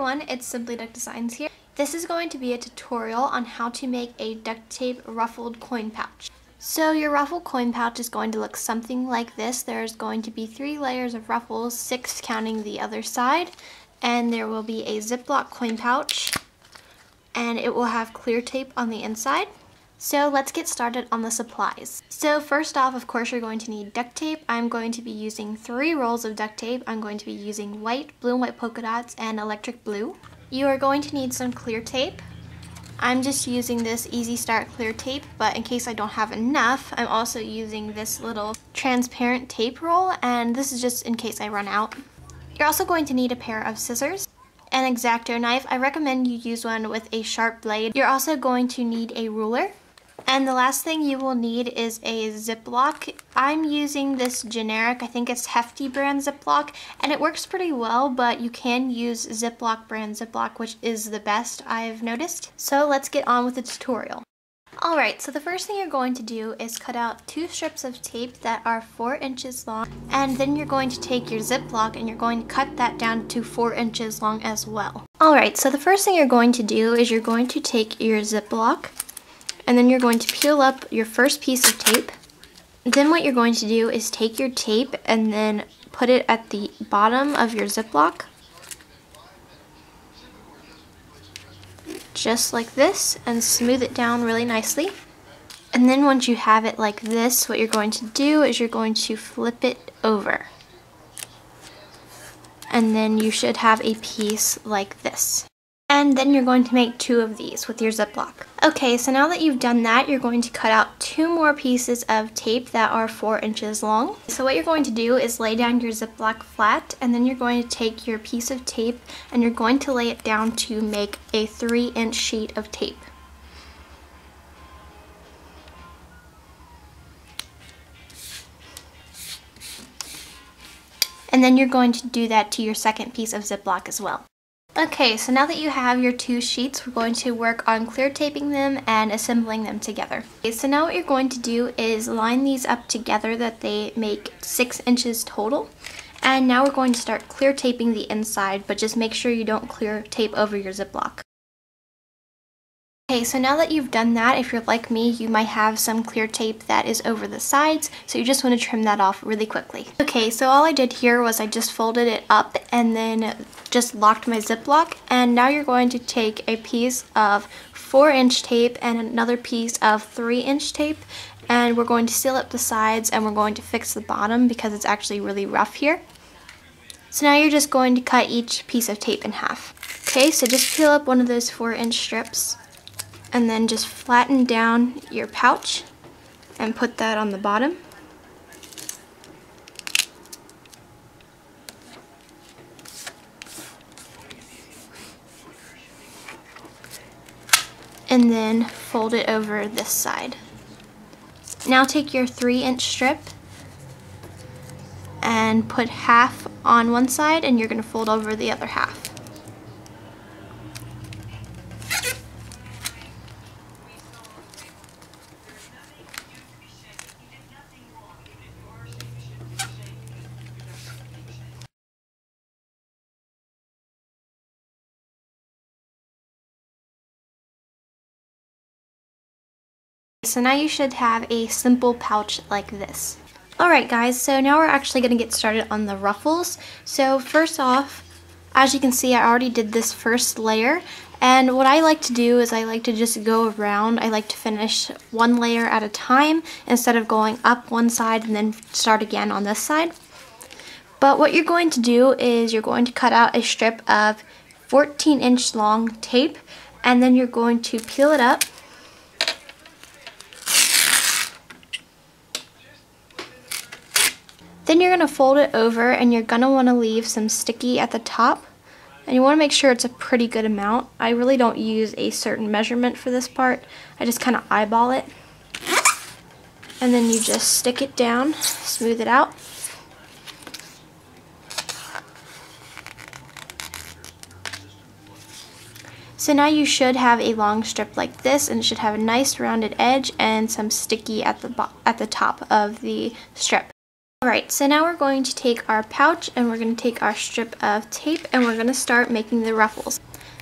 everyone, it's Simply Duck Designs here. This is going to be a tutorial on how to make a duct tape ruffled coin pouch. So your ruffled coin pouch is going to look something like this. There's going to be 3 layers of ruffles, 6 counting the other side, and there will be a Ziploc coin pouch, and it will have clear tape on the inside. So let's get started on the supplies. So first off, of course, you're going to need duct tape. I'm going to be using 3 rolls of duct tape. I'm going to be using white, blue and white polka dots, and electric blue. You are going to need some clear tape. I'm just using this Easy Start clear tape, but in case I don't have enough, I'm also using this little transparent tape roll, and this is just in case I run out. You're also going to need a pair of scissors. An X-Acto knife. I recommend you use one with a sharp blade. You're also going to need a ruler. And the last thing you will need is a Ziploc. I'm using this generic, I think it's Hefty brand Ziploc, and it works pretty well, but you can use Ziploc brand Ziploc, which is the best I've noticed. So let's get on with the tutorial. Alright, so the first thing you're going to do is cut out 2 strips of tape that are 4 inches long, and then you're going to take your Ziploc and you're going to cut that down to 4 inches long as well. Alright, so the first thing you're going to do is you're going to take your Ziploc, and then you're going to peel up your first piece of tape. Then what you're going to do is take your tape and then put it at the bottom of your Ziploc. Just like this, and smooth it down really nicely. And then once you have it like this, what you're going to do is you're going to flip it over. And then you should have a piece like this. And then you're going to make 2 of these with your Ziploc. Okay, so now that you've done that, you're going to cut out 2 more pieces of tape that are 4 inches long. So what you're going to do is lay down your Ziploc flat, and then you're going to take your piece of tape and you're going to lay it down to make a 3-inch sheet of tape. And then you're going to do that to your second piece of Ziploc as well. Okay, so now that you have your 2 sheets, we're going to work on clear taping them and assembling them together. Okay, so now what you're going to do is line these up together that they make 6 inches total. And now we're going to start clear taping the inside, but just make sure you don't clear tape over your Ziploc. Okay, so now that you've done that, if you're like me, you might have some clear tape that is over the sides, so you just want to trim that off really quickly. Okay, so all I did here was I just folded it up and then just locked my Ziploc, and now you're going to take a piece of 4-inch tape and another piece of 3-inch tape, and we're going to seal up the sides and we're going to fix the bottom because it's actually really rough here. So now you're just going to cut each piece of tape in half. Okay, so just peel up one of those 4-inch strips, and then just flatten down your pouch and put that on the bottom. And then fold it over this side. Now take your 3-inch strip and put half on one side, and you're going to fold over the other half. So now you should have a simple pouch like this. Alright guys, so now we're actually going to get started on the ruffles. So first off, as you can see, I already did this first layer, and what I like to do is I like to just go around. I like to finish one layer at a time instead of going up one side and then start again on this side. But what you're going to do is you're going to cut out a strip of 14-inch long tape, and then you're going to peel it up. Then you're going to fold it over, and you're going to want to leave some sticky at the top. And you want to make sure it's a pretty good amount. I really don't use a certain measurement for this part. I just kind of eyeball it. And then you just stick it down, smooth it out. So now you should have a long strip like this, and it should have a nice rounded edge and some sticky at the top of the strip. Alright, so now we're going to take our pouch and we're going to take our strip of tape and we're going to start making the ruffles.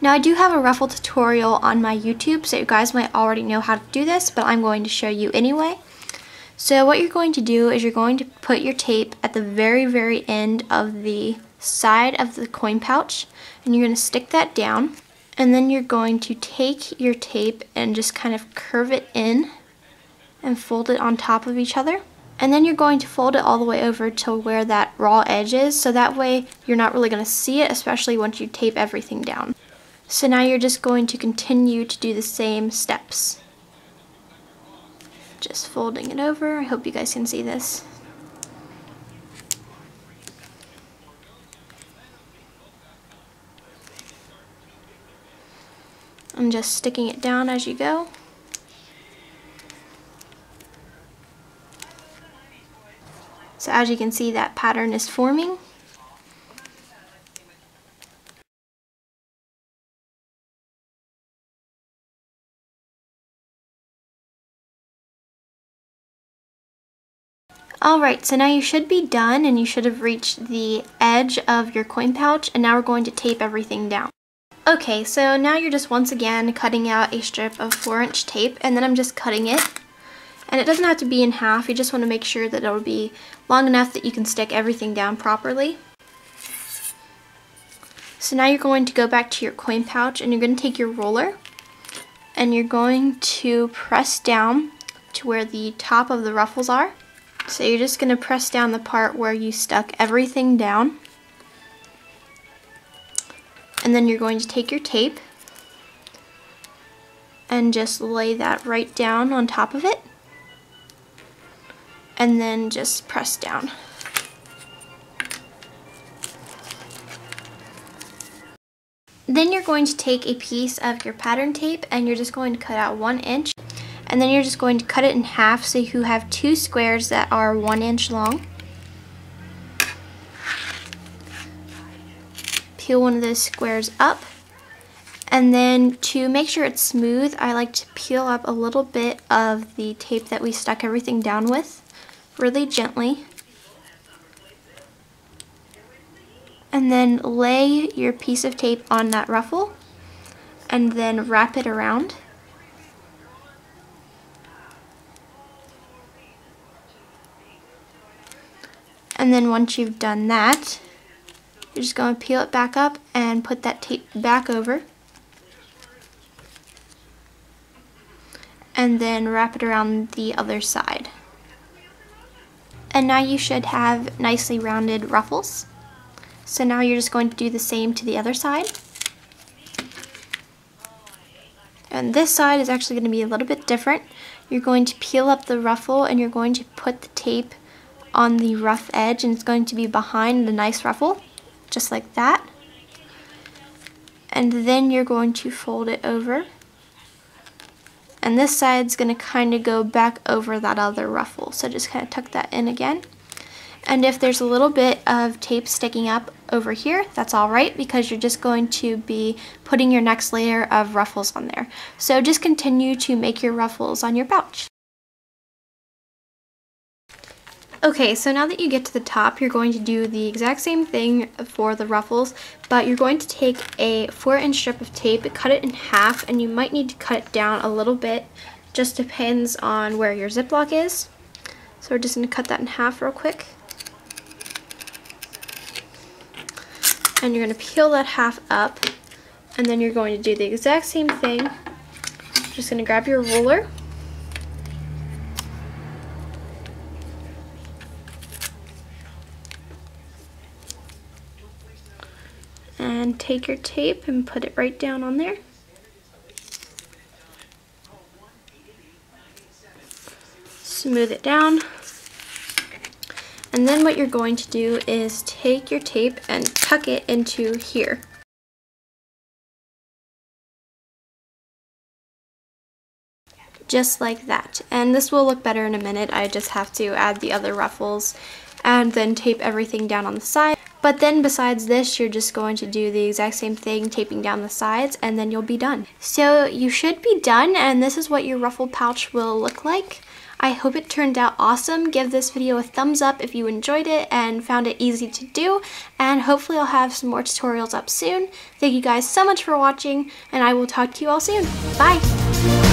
Now I do have a ruffle tutorial on my YouTube, so you guys might already know how to do this, but I'm going to show you anyway. So what you're going to do is you're going to put your tape at the very end of the side of the coin pouch, and you're going to stick that down, and then you're going to take your tape and just kind of curve it in and fold it on top of each other. And then you're going to fold it all the way over to where that raw edge is, so that way you're not really going to see it, especially once you tape everything down. So now you're just going to continue to do the same steps. Just folding it over. I hope you guys can see this. I'm just sticking it down as you go. So as you can see, that pattern is forming. Alright, so now you should be done and you should have reached the edge of your coin pouch, and now we're going to tape everything down. Okay, so now you're just once again cutting out a strip of 4-inch tape, and then I'm just cutting it. And it doesn't have to be in half, you just want to make sure that it'll be long enough that you can stick everything down properly. So now you're going to go back to your coin pouch and you're going to take your roller and you're going to press down to where the top of the ruffles are. So you're just going to press down the part where you stuck everything down. And then you're going to take your tape and just lay that right down on top of it. And then just press down. Then you're going to take a piece of your pattern tape and you're just going to cut out 1 inch, and then you're just going to cut it in half so you have 2 squares that are 1 inch long. Peel one of those squares up, and then to make sure it's smooth, I like to peel up a little bit of the tape that we stuck everything down with, really gently, and then lay your piece of tape on that ruffle and then wrap it around. And then once you've done that, you're just going to peel it back up and put that tape back over, and then wrap it around the other side. And now you should have nicely rounded ruffles. So now you're just going to do the same to the other side. And this side is actually going to be a little bit different. You're going to peel up the ruffle and you're going to put the tape on the rough edge, and it's going to be behind the nice ruffle, just like that. And then you're going to fold it over. And this side's going to kind of go back over that other ruffle. So just kind of tuck that in again. And if there's a little bit of tape sticking up over here, that's alright, because you're just going to be putting your next layer of ruffles on there. So just continue to make your ruffles on your pouch. Okay, so now that you get to the top, you're going to do the exact same thing for the ruffles, but you're going to take a 4-inch strip of tape, cut it in half, and you might need to cut it down a little bit. Just depends on where your Ziploc is. So we're just going to cut that in half real quick. And you're going to peel that half up, and then you're going to do the exact same thing. Just going to grab your ruler. And take your tape and put it right down on there. Smooth it down. And then what you're going to do is take your tape and tuck it into here. Just like that. And this will look better in a minute. I just have to add the other ruffles and then tape everything down on the side. But then besides this, you're just going to do the exact same thing, taping down the sides, and then you'll be done. So you should be done, and this is what your ruffle pouch will look like. I hope it turned out awesome. Give this video a thumbs up if you enjoyed it and found it easy to do, and hopefully I'll have some more tutorials up soon. Thank you guys so much for watching, and I will talk to you all soon. Bye!